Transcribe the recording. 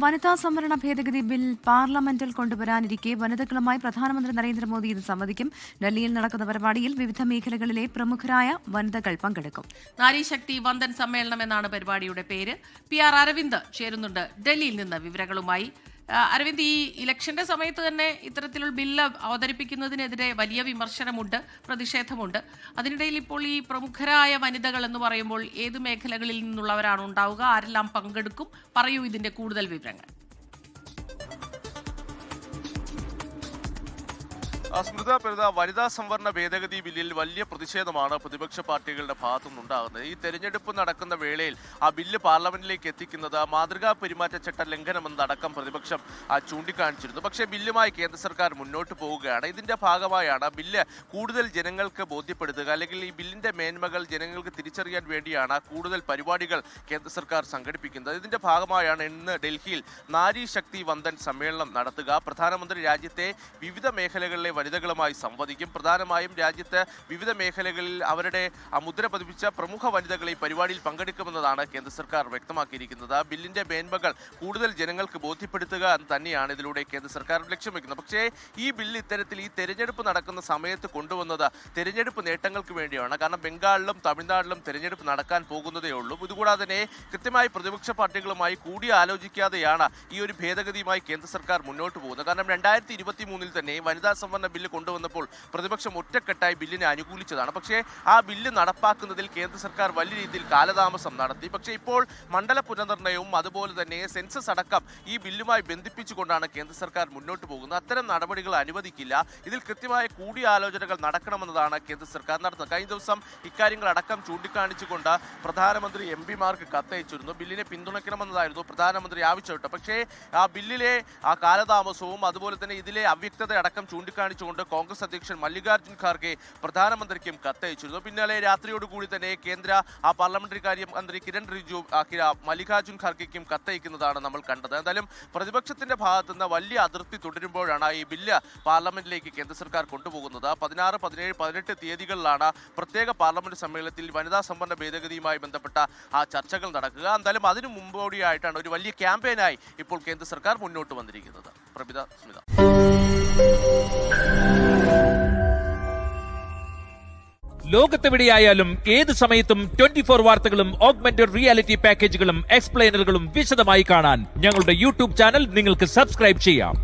വനിതാ സംവരണ ഭേദഗതി ബിൽ പാർലമെന്റിൽ കൊണ്ടുവരാനിരിക്കെ വനിതകളുമായി പ്രധാനമന്ത്രി നരേന്ദ്രമോദി ഇത് സംവദിക്കും. ഡൽഹിയിൽ നടക്കുന്ന പരിപാടിയിൽ വിവിധ മേഖലകളിലെ പ്രമുഖരായ വനിതകൾ പങ്കെടുക്കും. നാരീശക്തി വന്ദൻ സമ്മേളനം എന്നാണ് പരിപാടിയുടെ പേര്. PR അരവിന്ദ് ചേരുന്നുണ്ട് ഡൽഹിയിൽ നിന്ന് വിവരങ്ങളുമായി. അരവിന്ദ്, ഈ ഇലക്ഷന്റെ സമയത്ത് തന്നെ ഇത്തരത്തിലുള്ള ബില്ല് അവതരിപ്പിക്കുന്നതിനെതിരെ വലിയ വിമർശനമുണ്ട്, പ്രതിഷേധമുണ്ട്. അതിനിടയിൽ ഇപ്പോൾ ഈ പ്രമുഖരായ വനിതകൾ എന്ന് പറയുമ്പോൾ ഏത് മേഖലകളിൽ നിന്നുള്ളവരാണ് ഉണ്ടാവുക? ആരെല്ലാം പങ്കെടുക്കും? പറയൂ ഇതിന്റെ കൂടുതൽ വിവരങ്ങൾ. സ്മൃത പെരുത, വനിതാ സംവരണ ഭേദഗതി ബില്ലിൽ വലിയ പ്രതിഷേധമാണ് പ്രതിപക്ഷ പാർട്ടികളുടെ ഭാഗത്തുനിന്നുണ്ടാകുന്നത്. ഈ തെരഞ്ഞെടുപ്പ് നടക്കുന്ന വേളയിൽ ആ ബില്ല് പാർലമെന്റിലേക്ക് എത്തിക്കുന്നത് മാതൃകാ പെരുമാറ്റച്ചട്ട ലംഘനമെന്നടക്കം പ്രതിപക്ഷം ചൂണ്ടിക്കാണിച്ചിരുന്നു. പക്ഷേ ബില്ലുമായി കേന്ദ്ര സർക്കാർ മുന്നോട്ട് പോവുകയാണ്. ഇതിന്റെ ഭാഗമായാണ് ബില്ല് കൂടുതൽ ജനങ്ങൾക്ക് ബോധ്യപ്പെടുത്തുക, അല്ലെങ്കിൽ ഈ ബില്ലിന്റെ മേന്മകൾ ജനങ്ങൾക്ക് തിരിച്ചറിയാൻ വേണ്ടിയാണ് കൂടുതൽ പരിപാടികൾ കേന്ദ്ര സർക്കാർ സംഘടിപ്പിക്കുന്നത്. ഇതിന്റെ ഭാഗമായാണ് ഇന്ന് ഡൽഹിയിൽ നാരി ശക്തി വന്ദൻ സമ്മേളനം നടത്തുക. പ്രധാനമന്ത്രി രാജ്യത്തെ വിവിധ മേഖലകളിലെ വനിതകളുമായി സംവദിക്കും. പ്രധാനമായും രാജ്യത്ത് വിവിധ മേഖലകളിൽ അവരുടെ മുദ്ര പതിപ്പിച്ച പ്രമുഖ വനിതകൾ ഈ പരിപാടിയിൽ പങ്കെടുക്കുമെന്നതാണ് കേന്ദ്ര സർക്കാർ വ്യക്തമാക്കിയിരിക്കുന്നത്. ബില്ലിന്റെ മേന്മകൾ കൂടുതൽ ജനങ്ങൾക്ക് ബോധ്യപ്പെടുത്തുക എന്ന് തന്നെയാണ് ഇതിലൂടെ കേന്ദ്ര സർക്കാർ ലക്ഷ്യം വെക്കുന്നത്. പക്ഷേ ഈ ബില്ല് ഇത്തരത്തിൽ ഈ തെരഞ്ഞെടുപ്പ് നടക്കുന്ന സമയത്ത് കൊണ്ടുവന്നത് തെരഞ്ഞെടുപ്പ് നേട്ടങ്ങൾക്ക് വേണ്ടിയാണ്. കാരണം ബംഗാളിലും തമിഴ്നാട്ടിലും തെരഞ്ഞെടുപ്പ് നടക്കാൻ പോകുന്നതേ ഉള്ളൂ. ഇതുകൂടാതെ തന്നെ കൃത്യമായി പ്രതിപക്ഷ പാർട്ടികളുമായി കൂടി ആലോചിക്കാതെയാണ് ഈ ഒരു ഭേദഗതിയുമായി കേന്ദ്ര സർക്കാർ മുന്നോട്ട് പോകുന്നത്. കാരണം 2023 തന്നെ വനിതാ സംവരണ ബില്ല് കൊണ്ടുവന്നപ്പോൾ പ്രതിപക്ഷം ഒറ്റക്കെട്ടായി ബില്ലിനെ അനുകൂലിച്ചതാണ്. പക്ഷേ ആ ബില്ല് നടപ്പാക്കുന്നതിൽ കേന്ദ്ര സർക്കാർ വലിയ രീതിയിൽ കാലതാമസം നടത്തി. പക്ഷേ ഇപ്പോൾ മണ്ഡല പുനർനിർണയവും അതുപോലെ തന്നെ സെൻസസ് അടക്കം ഈ ബില്ലുമായി ബന്ധിപ്പിച്ചുകൊണ്ടാണ് കേന്ദ്ര സർക്കാർ മുന്നോട്ട് പോകുന്നത്. അത്തരം നടപടികൾ അനുവദിക്കില്ല. ഇതിൽ കൃത്യമായ കൂടിയാലോചനകൾ നടക്കണമെന്നതാണ് കേന്ദ്ര സർക്കാർ നടത്തുന്നത്. കഴിഞ്ഞ ദിവസം ഇക്കാര്യങ്ങൾ അടക്കം ചൂണ്ടിക്കാണിച്ചുകൊണ്ട് പ്രധാനമന്ത്രി MP-മാർക്ക് കത്തയച്ചിരുന്നു. ബില്ലിനെ പിന്തുണയ്ക്കണമെന്നതായിരുന്നു പ്രധാനമന്ത്രി ആവശ്യപ്പെട്ടത്. പക്ഷേ ആ ബില്ലിലെ ആ കാലതാമസവും അതുപോലെ തന്നെ ഇതിലെ അവ്യക്തത അടക്കം ചൂണ്ടിക്കാണിച്ചുകൊണ്ട് കോൺഗ്രസ് അധ്യക്ഷൻ മല്ലികാർജ്ജുൻ ഖാർഗെ പ്രധാനമന്ത്രിക്കും കത്തയച്ചിരുന്നു. പിന്നാലെ രാത്രിയോടുകൂടി തന്നെ കേന്ദ്ര പാർലമെന്ററി കാര്യ മന്ത്രി കിരൺ റിജിജു മല്ലികാർജ്ജുൻ ഖാർഗെക്കും കത്തയക്കുന്നതാണ് നമ്മൾ കണ്ടത്. എന്തായാലും പ്രതിപക്ഷത്തിന്റെ ഭാഗത്തു നിന്ന് വലിയ അതിർത്തി തുടരുമ്പോഴാണ് ഈ ബില്ല് പാർലമെന്റിലേക്ക് കേന്ദ്ര സർക്കാർ കൊണ്ടുപോകുന്നത്. 16, 17, 18 തീയതികളിലാണ് പ്രത്യേക പാർലമെന്റ് സമ്മേളനത്തിൽ വനിതാ സംവരണ ഭേദഗതിയുമായി ബന്ധപ്പെട്ട ആ ചർച്ചകൾ നടക്കുക. എന്തായാലും അതിനു മുമ്പോടിയായിട്ടാണ് ഒരു വലിയ ക്യാമ്പയിനായി ഇപ്പോൾ കേന്ദ്ര സർക്കാർ മുന്നോട്ട് വന്നിരിക്കുന്നത്. പ്രഭിത, സ്മിത. ലോകത്തെവിടെയായാലും ഏത് സമയത്തും 24 വാർത്തകളും ഓഗ്മെന്റഡ് റിയാലിറ്റി പാക്കേജുകളും എക്സ്പ്ലെയിനറുകളും വിശദമായി കാണാൻ ഞങ്ങളുടെ YouTube ചാനൽ നിങ്ങൾക്ക് സബ്സ്ക്രൈബ് ചെയ്യാം.